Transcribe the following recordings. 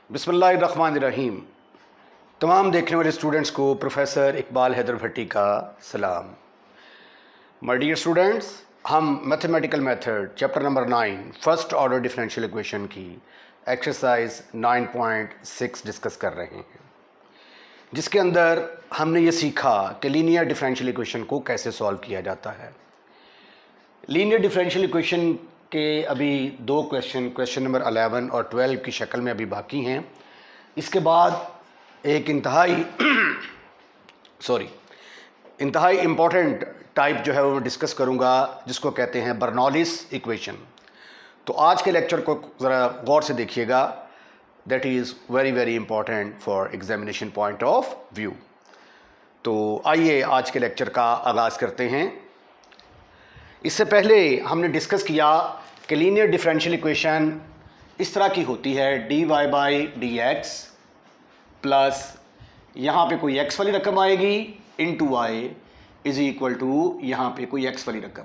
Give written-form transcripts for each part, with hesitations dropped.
बिस्मिल्लाहिर्रहमानिर्रहीम। तमाम देखने वाले स्टूडेंट्स को प्रोफेसर इकबाल हैदर भट्टी का सलाम। माय डियर स्टूडेंट्स, हम mathematical method chapter number 9 first order differential equation की एक्सरसाइज 9.6 डिस्कस कर रहे हैं, जिसके अंदर हमने ये सीखा कि लीनियर डिफरेंशियल इक्वेशन को कैसे सॉल्व किया जाता है। लीनियर डिफरेंशियल इक्वेशन के अभी दो क्वेश्चन नंबर 11 और 12 की शक्ल में अभी बाकी हैं। इसके बाद एक इंतहाई इम्पॉर्टेंट टाइप जो है वो मैं डिस्कस करूंगा, जिसको कहते हैं बर्नौलिस इक्वेशन। तो आज के लेक्चर को ज़रा गौर से देखिएगा, that is very very important for examination point of view. तो आइए आज के लेक्चर का आगाज़ करते हैं। इससे पहले हमने डिस्कस किया कि लीनियर डिफरेंशियल इक्वेशन इस तरह की होती है, dy by d x plus यहाँ पे कोई x वाली रकम आएगी into y is equal to यहाँ पे कोई x वाली रकम।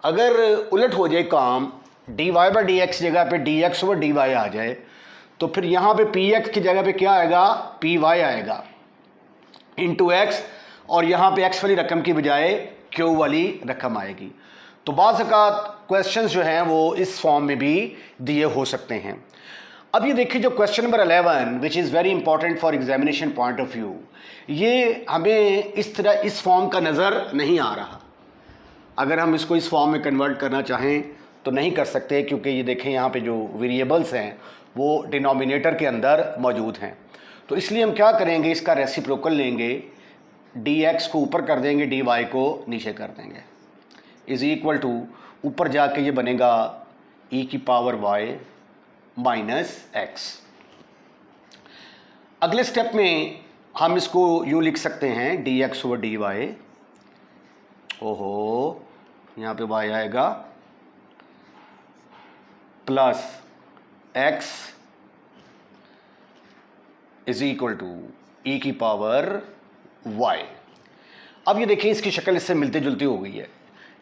अगर उलट हो जाए काम, dy बाई डी एक्स जगह पे dx ओवर dy आ जाए, तो फिर यहाँ पे px की जगह पे क्या आएगा, py आएगा इंटू x, और यहाँ पे x वाली रकम की बजाय q वाली रकम आएगी। तो बाज़ औक़ात क्वेश्चंस जो हैं वो इस फॉर्म में भी दिए हो सकते हैं। अब ये देखिए, जो question number 11 which is very important for examination point of view, ये हमें इस तरह इस फॉर्म का नज़र नहीं आ रहा। अगर हम इसको इस फॉर्म में कन्वर्ट करना चाहें तो नहीं कर सकते, क्योंकि ये देखें यहाँ पे जो वेरिएबल्स हैं वो डिनोमिनेटर के अंदर मौजूद हैं। तो इसलिए हम क्या करेंगे, इसका रेसिप्रोकल लेंगे, dx को ऊपर कर देंगे, dy को नीचे कर देंगे, इज़ इक्वल टू ऊपर जाके ये बनेगा e की पावर y माइनस x। अगले स्टेप में हम इसको यूँ लिख सकते हैं dx ओवर dy, ओहो यहाँ पे y आएगा, plus x is equal to e की पावर y। अब ये देखिए, इसकी शक्ल इससे मिलती जुलती हो गई है।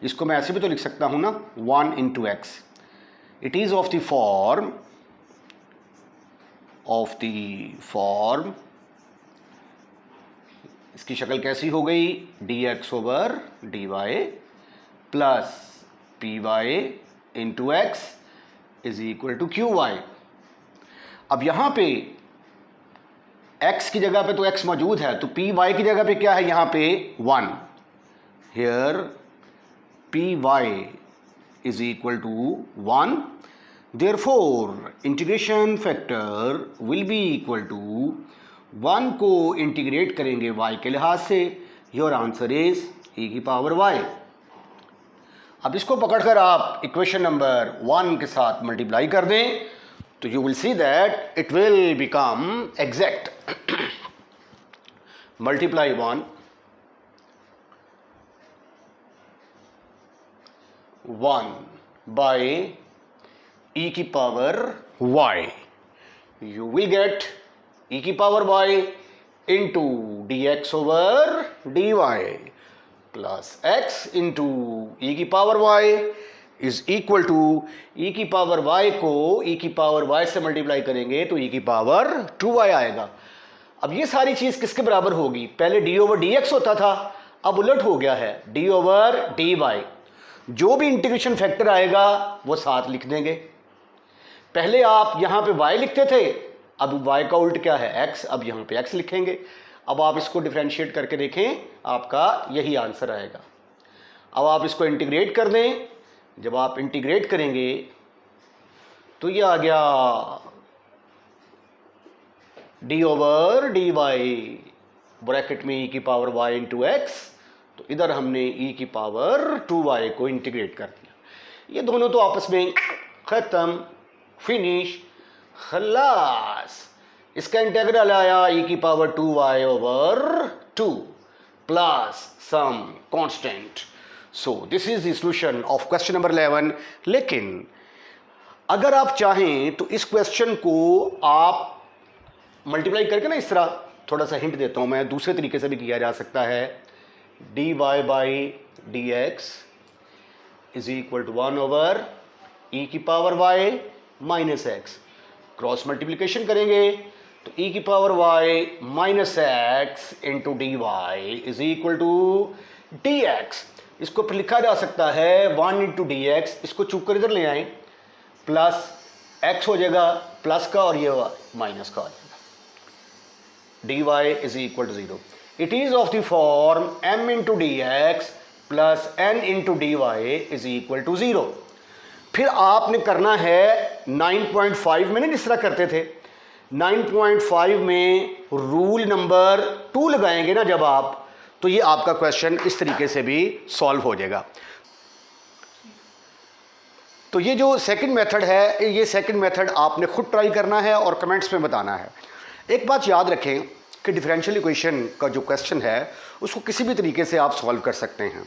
इसको मैं ऐसे भी तो लिख सकता हूँ ना, 1 into x. It is of the form इसकी शक्ल कैसी हो गई, dx over dy plus py into x is equal to qy। अब यहाँ पे x की जगह पे तो x मौजूद है, तो py की जगह पे क्या है, यहाँ पे 1। Here py is equal to 1, therefore integration factor will be equal to 1 को इंटीग्रेट करेंगे y के लिहाज से, योर आंसर इज e की पावर y। अब इसको पकड़कर आप इक्वेशन नंबर 1 के साथ मल्टीप्लाई कर दें तो you will see that it will become exact. Multiply 1 by e की power y, you will get e की power y into dx over dy plus x into e की power y is equal to e की power y को e की power y से multiply करेंगे तो e की पावर 2y आएगा। अब ये सारी चीज़ किसके बराबर होगी, पहले d ओवर dx होता था, अब उलट हो गया है d ओवर dy। जो भी इंटीग्रेशन फैक्टर आएगा वो साथ लिख देंगे। पहले आप यहाँ पे y लिखते थे, अब y का उल्ट क्या है, x, अब यहाँ पे x लिखेंगे। अब आप इसको डिफरेंशिएट करके देखें, आपका यही आंसर आएगा। अब आप इसको इंटीग्रेट कर दें, जब आप इंटीग्रेट करेंगे तो ये आ गया d ओवर dy ब्रैकेट में e की पावर y इंटू एक्स, तो इधर हमने e की पावर 2y को इंटीग्रेट कर दिया। ये दोनों तो आपस में ख़त्म, फिनिश, खलास। इसका इंटीग्रल आया e की power 2y over 2 plus some constant. So this is the solution of question number 11। लेकिन अगर आप चाहें तो इस क्वेश्चन को आप मल्टीप्लाई करके ना, इस तरह थोड़ा सा हिंट देता हूं मैं, दूसरे तरीके से भी किया जा सकता है, dy by d x is equal to 1 over e की power y minus x. Cross multiplication करेंगे तो e की power y minus x into d y is equal to d x. इसको फिर लिखा जा सकता है 1 इंटू डी एक्स, इसको चूक कर इधर ले आए, प्लस x हो जाएगा प्लस का और ये माइनस का हो जाएगा। D y is equal to 0। It is of the form m into d x plus n into d y is equal to 0। फिर आपने करना है 9.5 में, जिस तरह करते थे 9.5 में रूल नंबर 2 लगाएंगे ना जब आप, तो ये आपका क्वेश्चन इस तरीके से भी सॉल्व हो जाएगा। तो ये जो सेकंड मेथड है, ये सेकंड मेथड आपने खुद ट्राई करना है और कमेंट्स में बताना है। एक बात याद रखें कि डिफरेंशियल इक्वेशन का जो क्वेश्चन है उसको किसी भी तरीके से आप सॉल्व कर सकते हैं,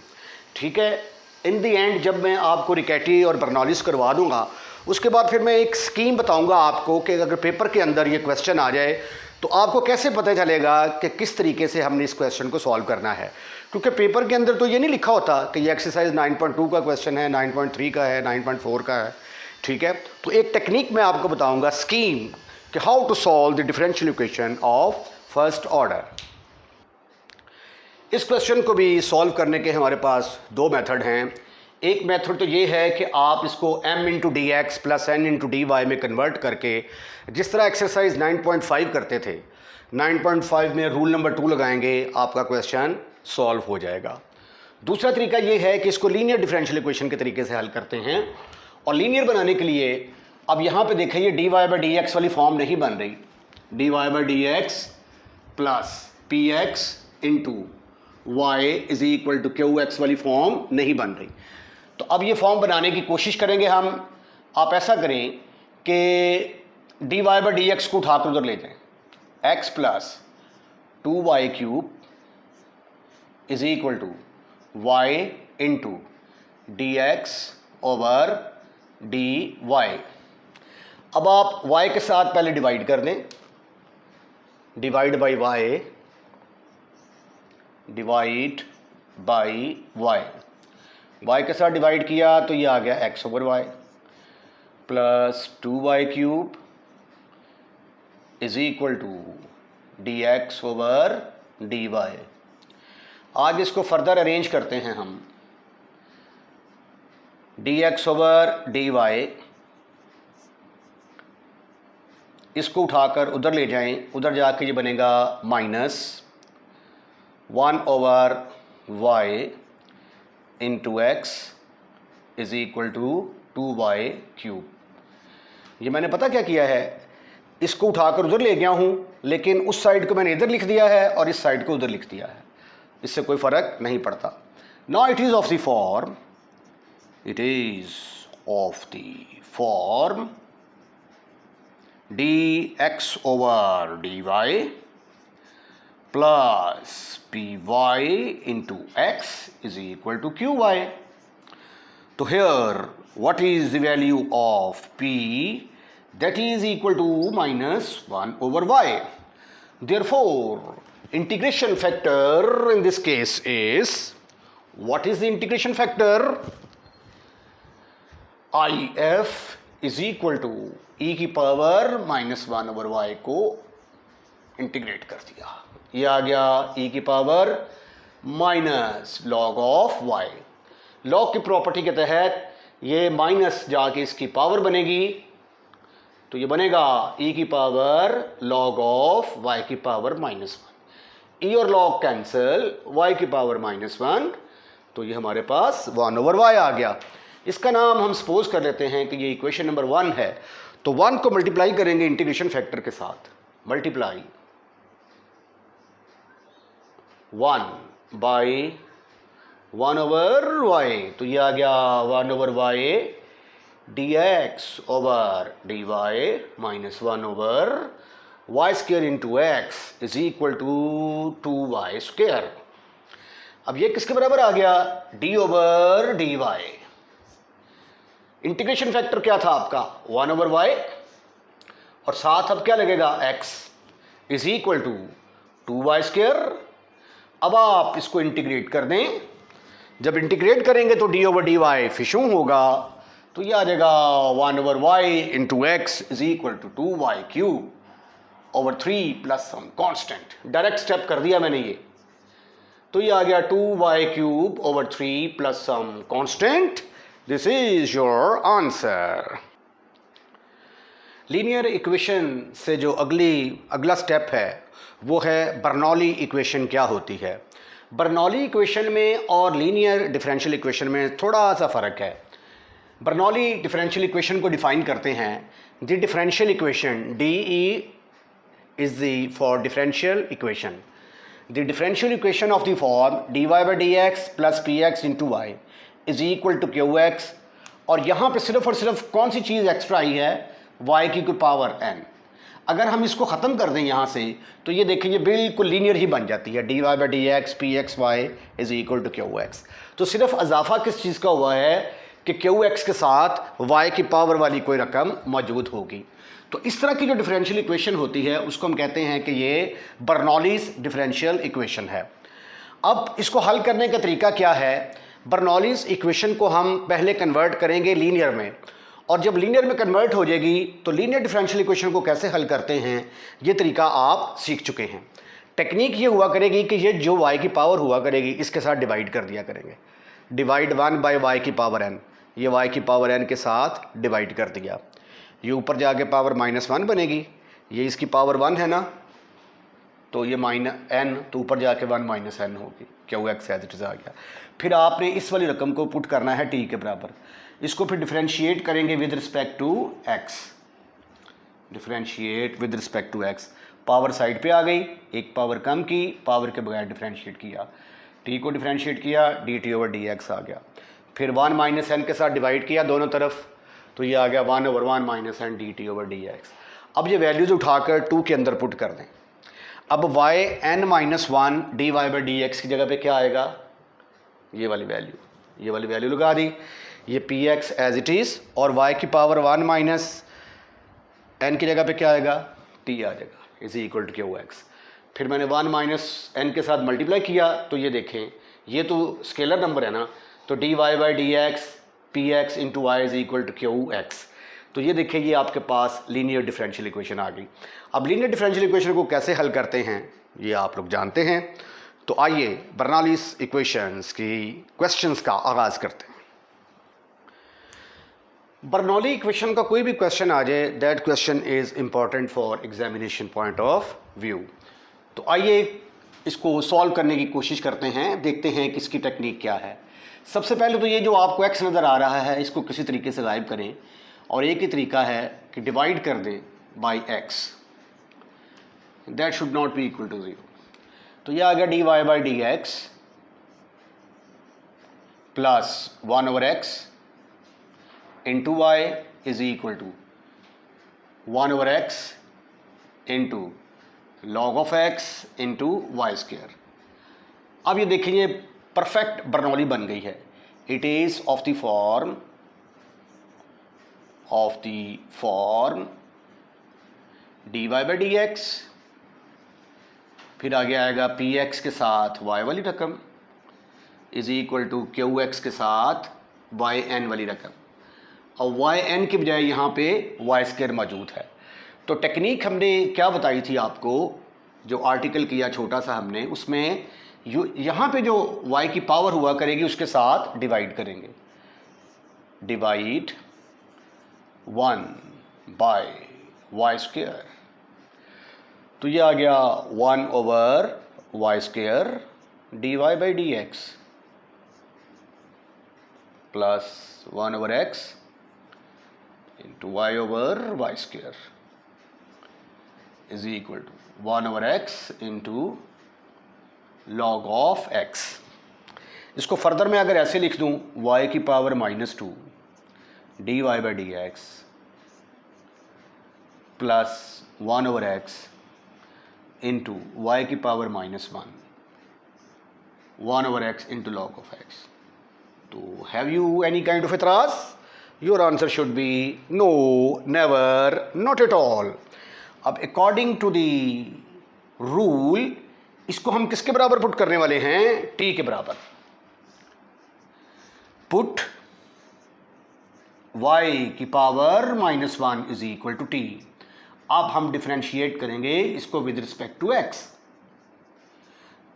ठीक है। इन दी एंड जब मैं आपको रिकेटी और बर्नौलिस करवा दूंगा, उसके बाद फिर मैं एक स्कीम बताऊंगा आपको कि अगर पेपर के अंदर ये क्वेश्चन आ जाए तो आपको कैसे पता चलेगा कि किस तरीके से हमने इस क्वेश्चन को सॉल्व करना है। क्योंकि पेपर के अंदर तो ये नहीं लिखा होता कि ये एक्सरसाइज 9.2 का क्वेश्चन है, 9.3 का है, 9.4 का है, ठीक है। तो एक टेक्निक मैं आपको बताऊंगा, स्कीम, कि how to solve the differential equation of first order. इस क्वेश्चन को भी सॉल्व करने के हमारे पास दो मेथड हैं। एक मेथड तो ये है कि आप इसको m into d x plus n into d y में कन्वर्ट करके, जिस तरह एक्सरसाइज 9.5 करते थे, 9.5 में रूल नंबर 2 लगाएंगे, आपका क्वेश्चन सॉल्व हो जाएगा। दूसरा तरीका ये है कि इसको लीनियर डिफरेंशियल इक्वेशन के तरीके से हल करते हैं। और लीनियर बनाने के लिए अब यहाँ पे देखें, ये d y by d x वाली फॉर्म नहीं बन रही। D y by d x plus p x into y is equal to q x वाली फॉर्म नहीं बन रही। तो अब ये फॉर्म बनाने की कोशिश करेंगे हम। आप ऐसा करें कि d y by d x को उठाकर उधर ले जाएं, x plus 2y cube is equal to y into d x over d y. अब आप y के साथ पहले डिवाइड कर दें, divide by y, divide by y. y के साथ डिवाइड किया तो ये आ गया x over y plus 2y cube is equal to d x over d y. आज इसको फर्दर अरेंज करते हैं हम। D x over d y, इसको उठाकर उधर ले जाएं, उधर जाके ये बनेगा minus 1 over y into x is equal to 2y cube. ये मैंने पता क्या किया है, इसको उठाकर उधर ले गया हूँ, लेकिन उस साइड को मैंने इधर लिख दिया है और इस साइड को उधर लिख दिया है, इससे कोई फ़र्क नहीं पड़ता। Now it is of the form, it is of the form d x over d y plus p y into x is equal to q y. तो here what is the value of p? That is equal to minus 1 over y. Therefore, integration factor in this case is, what is the integration factor? if is equal to e की power minus 1 over y को integrate कर दिया, ये आ गया e की power minus log of y। Log की property के तहत ये माइनस जाके इसकी पावर बनेगी, तो ये बनेगा e की पावर लॉग ऑफ y की पावर माइनस 1। e और लॉग कैंसिल, y की पावर माइनस 1, तो ये हमारे पास 1 ओवर y आ गया। इसका नाम हम सपोज कर लेते हैं कि ये इक्वेशन नंबर 1 है। तो 1 को मल्टीप्लाई करेंगे इंटीग्रेशन फैक्टर के साथ, मल्टीप्लाई 1 बाई 1 ओवर y, तो ये आ गया 1 over y d x over d y minus 1 over y square into x is equal to 2y square. अब ये किसके बराबर आ गया, d over d y. Integration factor क्या था आपका 1 ओवर y, और साथ अब क्या लगेगा x is equal to 2y square. अब आप इसको इंटीग्रेट कर दें, जब इंटीग्रेट करेंगे तो d ओवर डी वाई फिशू होगा, तो ये आ जाएगा 1/y into x is equal to 2y cube over 3 plus some constant. Direct step कर दिया मैंने ये, तो ये आ गया 2y cube over 3 plus some constant. This is your answer. Linear equation से जो अगला स्टेप है वो है बर्नौली इक्वेशन क्या होती है। बर्नौली इक्वेशन में और लीनियर डिफरेंशियल इक्वेशन में थोड़ा सा फ़र्क है। बर्नौली डिफरेंशियल इक्वेशन को डिफाइन करते हैं, the differential equation d e is the for differential equation, the differential equation of the form dy by d x plus p x into y is equal to q x. और यहाँ पे सिर्फ और सिर्फ कौन सी चीज़ extra आई है, y की power n। अगर हम इसको ख़त्म कर दें यहाँ से तो ये देखिए ये बिल्कुल लीनियर ही बन जाती है, dy by d x p x y is equal to q x. तो सिर्फ इजाफा किस चीज़ का हुआ है कि क्यू एक्स के साथ y की पावर वाली कोई रकम मौजूद होगी। तो इस तरह की जो डिफरेंशियल इक्वेशन होती है उसको हम कहते हैं कि ये बर्नौलीज डिफरेंशियल इक्वेशन है। अब इसको हल करने का तरीका क्या है, बर्नौलीज इक्वेशन को हम पहले कन्वर्ट करेंगे लीनियर में, और जब लीनियर में कन्वर्ट हो जाएगी तो लीनियर डिफरेंशियल इक्वेशन को कैसे हल करते हैं ये तरीका आप सीख चुके हैं। टेक्निक ये हुआ करेगी कि ये जो y की पावर हुआ करेगी इसके साथ डिवाइड कर दिया करेंगे, डिवाइड 1 बाई वाई की पावर n, ये y की पावर n के साथ डिवाइड कर दिया। ये ऊपर जाके पावर -1 बनेगी, ये इसकी पावर 1 है ना, तो ये n तो ऊपर जाके 1 n होगी, q x as it is आ गया। फिर आपने इस वाली रकम को पुट करना है t के बराबर, इसको फिर डिफरेंशिएट करेंगे with respect to x, differentiate with respect to x। Power side पे आ गई, एक पावर कम की, पावर के बगैर डिफरेंशिएट किया, t को डिफरेंशिएट किया, dt ओवर dx आ गया। फिर 1 n के साथ डिवाइड किया दोनों तरफ, तो ये आ गया 1/1 - n dt ओवर dx। अब ये वैल्यूज उठाकर 2 के अंदर पुट कर दें। अब yn - 1 dy बाई dx की जगह पे क्या आएगा, ये वाली वैल्यू लगा दी, ये px एज इट इज़, और y की पावर 1 - n की जगह पे क्या आएगा, t आ जाएगा, is equal to q x. फिर मैंने 1 - n के साथ मल्टीप्लाई किया, तो ये देखें ये तो स्केलर नंबर है ना, तो dy by d x p x into y is equal to q x. तो ये देखिए ये आपके पास लीनियर डिफरेंशियल इक्वेशन आ गई। अब लीनियर डिफरेंशियल इक्वेशन को कैसे हल करते हैं ये आप लोग जानते हैं, तो आइए बर्नौलीज इक्वेशंस की क्वेश्चंस का आगाज़ करते हैं। बर्नौली इक्वेशन का कोई भी क्वेश्चन आ जाए, that question is important for examination point of view. तो आइए इसको सॉल्व करने की कोशिश करते हैं, देखते हैं कि इसकी टेक्निक क्या है। सबसे पहले तो ये जो आपको x नज़र आ रहा है इसको किसी तरीके से गायब करें, और एक ही तरीका है कि डिवाइड कर दें by x, that should not be equal to 0। तो ये आ गया dy by d x plus 1/x into y is equal to 1/x into log of x into y square. अब ये देखिए ये परफेक्ट बर्नौली बन गई है। It is of the form dy by d x, फिर आगे आएगा px के साथ y वाली रकम इज इक्वल टू qx के साथ yn वाली रकम, और yn की बजाय यहाँ पे वाई स्क्वायर मौजूद है। तो टेक्निक हमने क्या बताई थी आपको, जो आर्टिकल किया छोटा सा हमने, उसमें यहाँ पे जो y की पावर हुआ करेगी उसके साथ डिवाइड करेंगे, डिवाइड 1 बाय वाई स्क्वायर। तो ये आ गया 1/y square dy by d x plus 1/x into y/y square is equal to 1/x into log of x। इसको फर्दर मैं अगर ऐसे लिख दूं, y की power -2 dy by d x plus 1/x into y की power -1/x into log of x। तो have you any kind of एतराज? Your answer should be no, never, not at all. अब अकॉर्डिंग टू दी रूल इसको हम किसके बराबर put करने वाले हैं, t के बराबर। पुट y की power -1 is equal to t. अब हम डिफ्रेंशिएट करेंगे इसको with respect to x।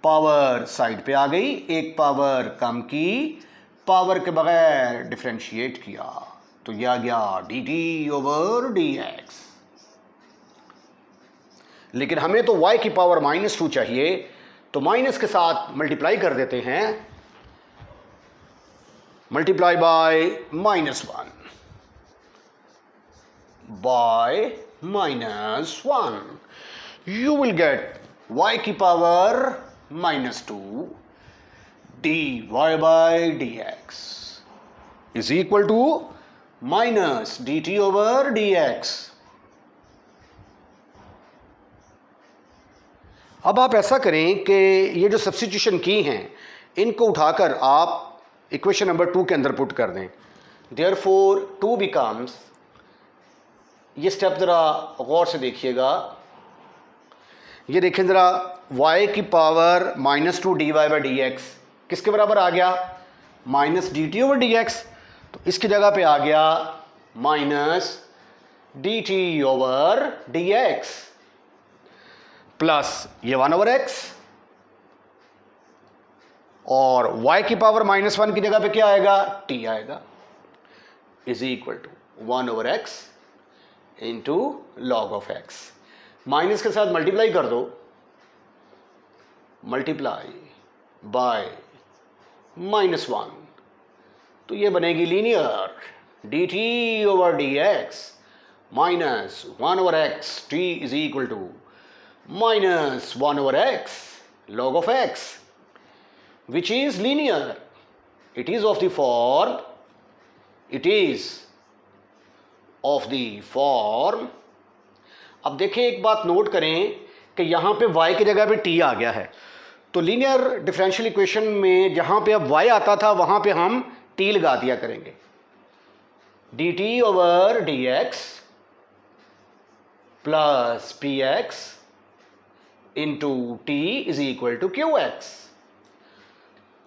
Power side पे आ गई, एक पावर कम की, पावर के बगैर डिफ्रेंशिएट किया तो यह आ गया dt/dx। लेकिन हमें तो y की पावर -2 चाहिए, तो माइनस के साथ मल्टीप्लाई कर देते हैं, multiply by -1 by -1, you will get y की power -2 dy by dx is equal to minus dt/dx। अब आप ऐसा करें कि ये जो सब्स्टिट्यूशन की हैं इनको उठाकर आप इक्वेशन नंबर 2 के अंदर पुट कर दें। देयरफॉर 2 बिकम्स, ये स्टेप ज़रा गौर से देखिएगा, ये देखें ज़रा, y की पावर -2 dy by dx किसके बराबर आ गया? -dt/dx। तो इसकी जगह पे आ गया -dt/dx प्लस ये 1/x, और y की पावर -1 की जगह पे क्या आएगा? t आएगा, is equal to 1/x into log of x। Minus के साथ मल्टीप्लाई कर दो, मल्टीप्लाई बाय -1, तो ये बनेगी linear dt/dx minus 1/x t is equal to -1/x log of x, which is linear. It is of the form, it is of the form। अब देखिए एक बात नोट करें कि यहाँ पे y की जगह पे t आ गया है, तो लीनियर डिफरेंशियल इक्वेशन में जहाँ पे अब y आता था वहाँ पे हम t लगा दिया करेंगे, dt/dx plus px into t is equal to qx।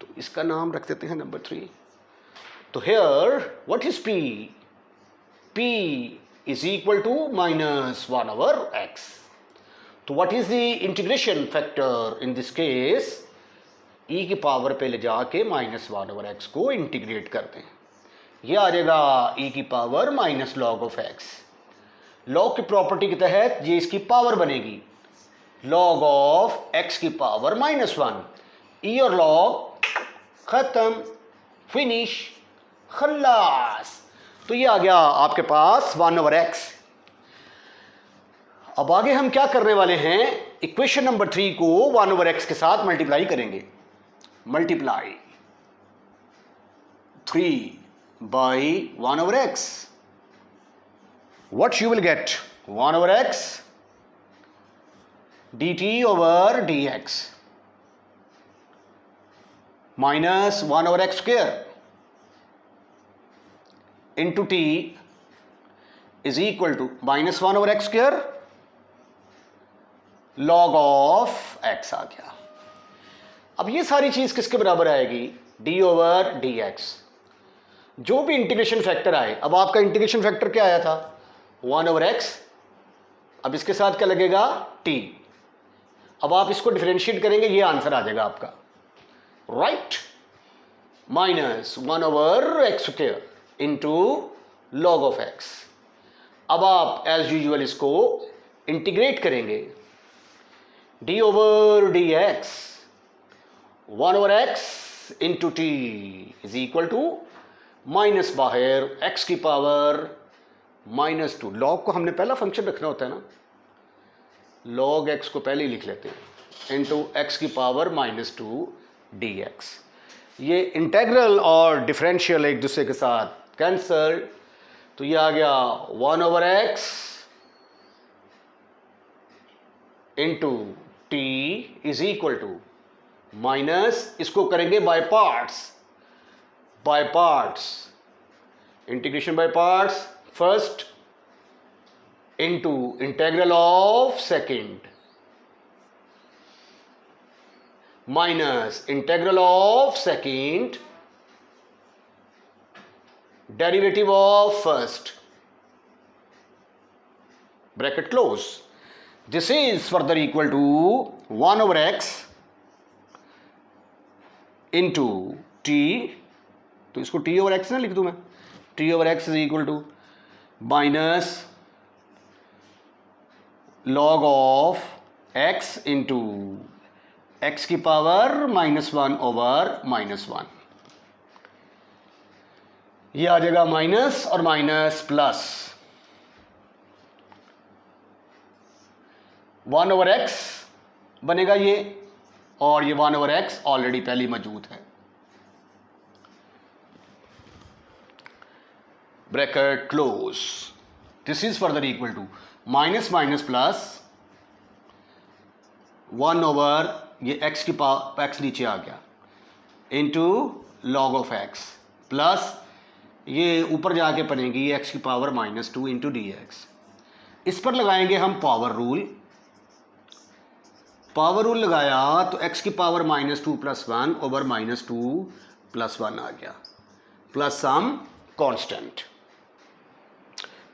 तो इसका नाम रख देते हैं नंबर 3। तो here what is p? p is equal to -1/x। तो what is the integration factor in this case? e की पावर पे ले जाके -1/x को इंटीग्रेट कर दें, ये आ जाएगा e की power minus log of x। Log की प्रॉपर्टी के तहत ये इसकी पावर बनेगी, लॉग ऑफ x की पावर -1, e और लॉग खत्म, फिनिश, खल्लास। तो ये आ गया आपके पास 1/x। अब आगे हम क्या करने वाले हैं? इक्वेशन नंबर 3 को 1/x के साथ मल्टीप्लाई करेंगे, multiply 3 by 1/x। what you will get? 1/x dt/dx minus 1/x square into t is equal to -1/x square log of x आ गया। अब ये सारी चीज किसके बराबर आएगी? d/dx। जो भी इंटीग्रेशन फैक्टर आए, अब आपका इंटीग्रेशन फैक्टर क्या आया था? 1/x। अब इसके साथ क्या लगेगा? t। अब आप इसको डिफरेंशिएट करेंगे, ये आंसर आ जाएगा आपका, right, -1/x square into log of x। अब आप एज यूजुअल इसको इंटीग्रेट करेंगे, d/dx 1/x into t is equal to minus बाहर x की पावर -2। लॉग को हमने पहला फंक्शन रखना होता है ना, लॉग x को पहले ही लिख लेते हैं, इंटू x की पावर -2 dx। ये इंटेग्रल और डिफरेंशियल एक दूसरे के साथ कैंसल, तो ये आ गया 1/x into t is equal to minus, इसको करेंगे by parts, integration by parts, first into integral of second minus integral of second derivative of first, bracket close. This is further equal to 1 over x into t, तो इसको t over x ना लिख दूं मैं, t over x is equal to minus log of x into x की power -1 over -1, ये आ जाएगा माइनस और माइनस प्लस 1 ओवर एक्स बनेगा ये, और ये 1 ओवर एक्स ऑलरेडी पहले मौजूद है, bracket close. This is further equal to minus minus plus 1 over ये एक्स की पावर, एक्स नीचे आ गया, into log of x, plus ये ऊपर जाके बनेगी एक्स की पावर -2 इंटू डी एक्स. इस पर लगाएंगे हम पावर रूल. पावर रूल लगाया तो x की पावर -2 + 1 ओवर -2 + 1 आ गया, plus some constant.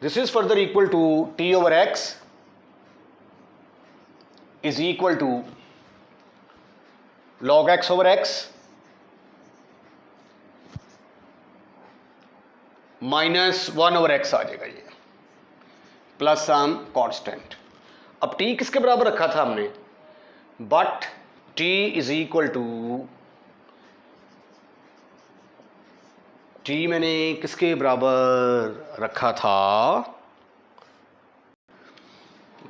This is further equal to t ओवर x is equal to log x over x -1 over x आ जाएगा ये, प्लस सम कांस्टेंट. अब t किसके बराबर रखा था हमने, but t is equal to, t मैंने किसके बराबर रखा था,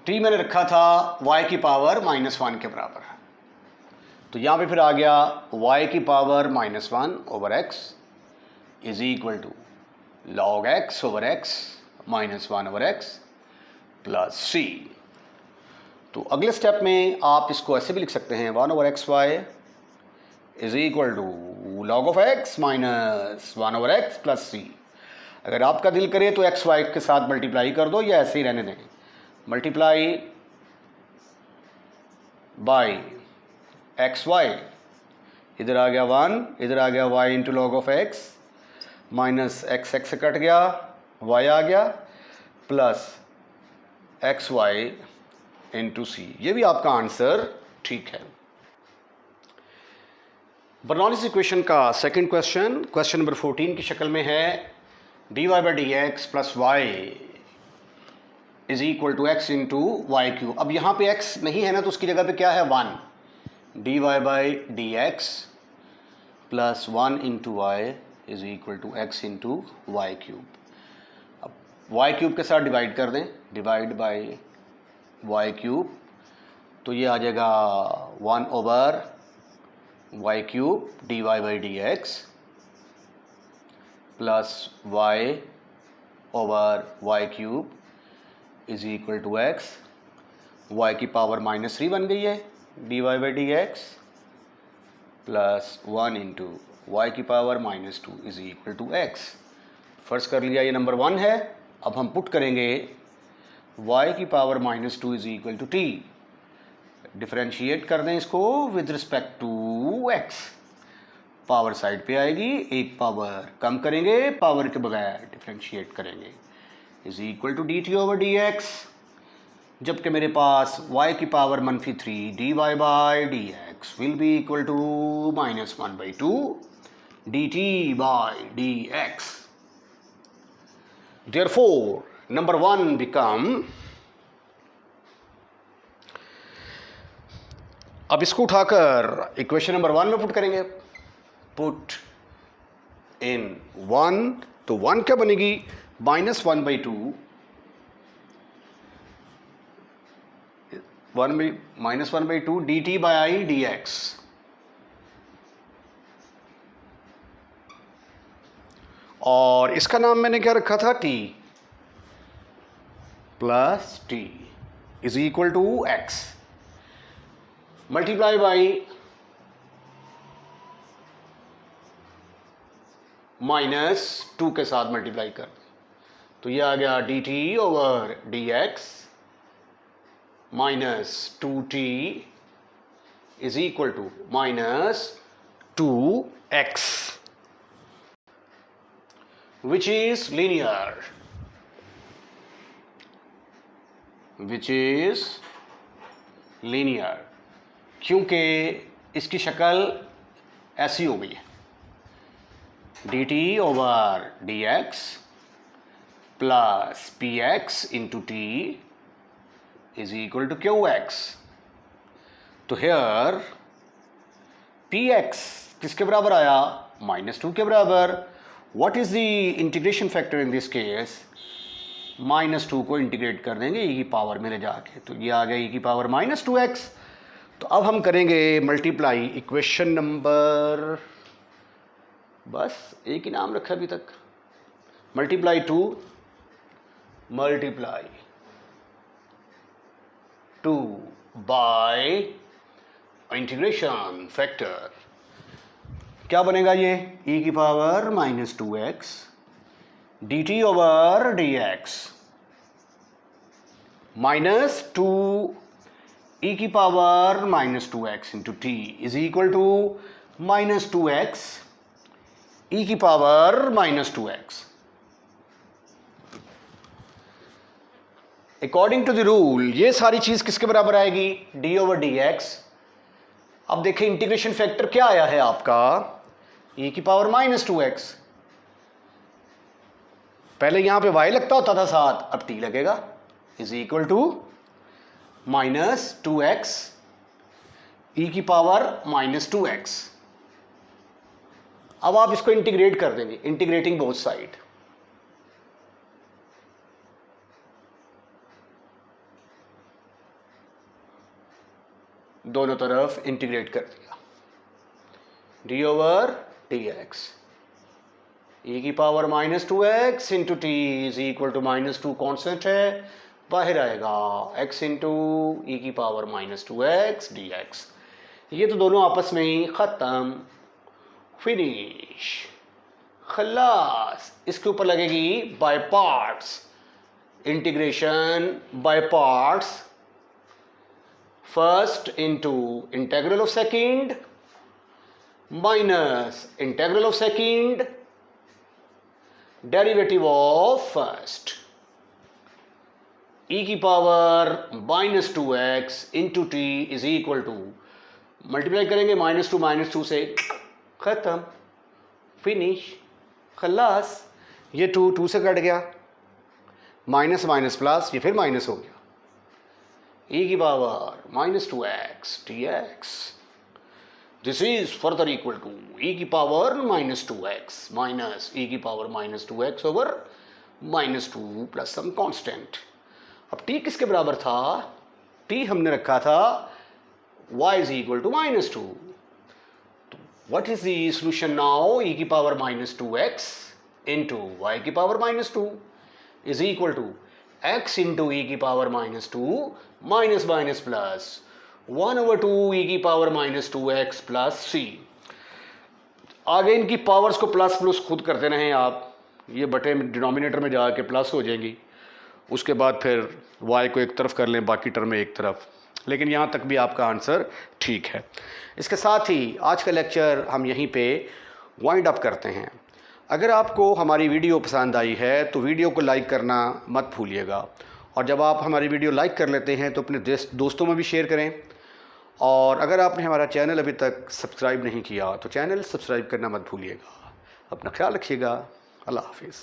t मैंने रखा था y की पावर -1 के बराबर. तो यहां पे फिर आ गया y की power -1 over x is equal to log x over x -1 over x plus c. तो अगले स्टेप में आप इसको ऐसे भी लिख सकते हैं 1 over x y is equal to log of x minus 1 over x plus c. अगर आपका दिल करे तो एक्स वाई के साथ मल्टीप्लाई कर दो या ऐसे ही रहने दें. मल्टीप्लाई बाई एक्स वाई, इधर आ गया 1, इधर आ गया y into log of x, minus x x से कट गया, y आ गया, plus x y into c. ये भी आपका आंसर ठीक है. बर्नौलीज इक्वेशन का सेकंड क्वेश्चन, क्वेश्चन नंबर 14 की शक्ल में है. dy by d x plus y is equal to x into y cube. अब यहाँ पे x नहीं है ना, तो उसकी जगह पे क्या है 1. dy by d x plus 1 into y is equal to x into y cube. अब वाई क्यूब के साथ डिवाइड कर दें, डिवाइड बाई वाई क्यूब, तो ये आ जाएगा 1 over y cube d y by d x plus y over y cube is equal to x. Y की पावर -3 बन गई है, d y by d x plus 1 into y की power -2 is equal to x. फर्ज कर लिया ये number 1 है. अब हम पुट करेंगे y की power -2 is equal to t. Differentiate कर दें इसको with respect to x. Power side पे आएगी, एक पावर कम करेंगे, पावर के बगैर डिफरेंशिएट करेंगे, is equal to d t over d x. जबकि मेरे पास y की power -3 dy by d x will be equal to -1/2 dt by d x. Therefore, number 1 become, अब इसको उठाकर इक्वेशन नंबर 1 में पुट करेंगे. पुट इन 1, तो 1 क्या बनेगी, -1/2 -1/2 dt बाई डी एक्स. और इसका नाम मैंने क्या रखा था, t plus t is equal to x. Multiply by -2 के साथ मल्टीप्लाई कर, तो ये आ गया dt over dx -2t is equal to -2x. which is linear, which is linear, क्योंकि इसकी शक्ल ऐसी हो गई है dt over dx plus px into t is equal to qx. तो here px किसके बराबर आया? -2 के बराबर. What is the integration factor in this case? -2 को इंटीग्रेट कर देंगे e की पावर में ले जाके, तो ये आ गया e की पावर -2x. तो अब हम करेंगे मल्टीप्लाई इक्वेशन नंबर, बस एक ही नाम रखा अभी तक, मल्टीप्लाई 2 बाय इंटीग्रेशन फैक्टर. क्या बनेगा ये? e की power -2x dt over dx -2 e की power -2x into t is equal to -2x e की power -2x. According to the rule ये सारी चीज किसके बराबर आएगी? d over dx. अब देखें इंटीग्रेशन फैक्टर क्या आया है आपका? e की पावर -2x. पहले यहां पे y लगता होता था साथ, अब t लगेगा, is equal to -2x e की पावर -2x. अब आप इसको इंटीग्रेट कर देंगे, इंटीग्रेटिंग बोथ साइड. दोनों तरफ इंटीग्रेट कर दिया. d ओवर dx e की power -2x into t is equal to -2 constant है, बाहर आएगा x इंटू ई की पावर -2x dx. ये तो दोनों आपस में ही खत्म, फिनिश, खलास. इसके ऊपर लगेगी by parts, integration by parts. First into integral of second minus integral of second derivative of first e की power -2x into t is equal to, multiply करेंगे -2 से, खत्म, फिनिश, खलास. ये 2 से कट गया, माइनस माइनस प्लस, ये फिर माइनस हो गया. e की power -2x dx. This is further equal to e की पावर -2x माइनस e की power -2x over -2 plus some constant. अब t किसके बराबर था? t हमने रखा था y is equal to -2. What is the solution now? e की पावर -2x इंटू y की power -2 is equal to x into e की power -2 minus minus plus 1/2 e की पावर -2x प्लस c. आगे इनकी powers को plus plus खुद करते रहें आप, ये बटे डिनोमिनेटर में जाके प्लस हो जाएंगी. उसके बाद फिर y को एक तरफ कर लें, बाकी टर्म एक तरफ. लेकिन यहाँ तक भी आपका आंसर ठीक है. इसके साथ ही आज का लेक्चर हम यहीं पे वाइंड अप करते हैं. अगर आपको हमारी वीडियो पसंद आई है तो वीडियो को लाइक करना मत भूलिएगा, और जब आप हमारी वीडियो लाइक कर लेते हैं तो अपने दोस्तों में भी शेयर करें. और अगर आपने हमारा चैनल अभी तक सब्सक्राइब नहीं किया तो चैनल सब्सक्राइब करना मत भूलिएगा. अपना ख्याल रखिएगा. अल्लाह हाफिज़.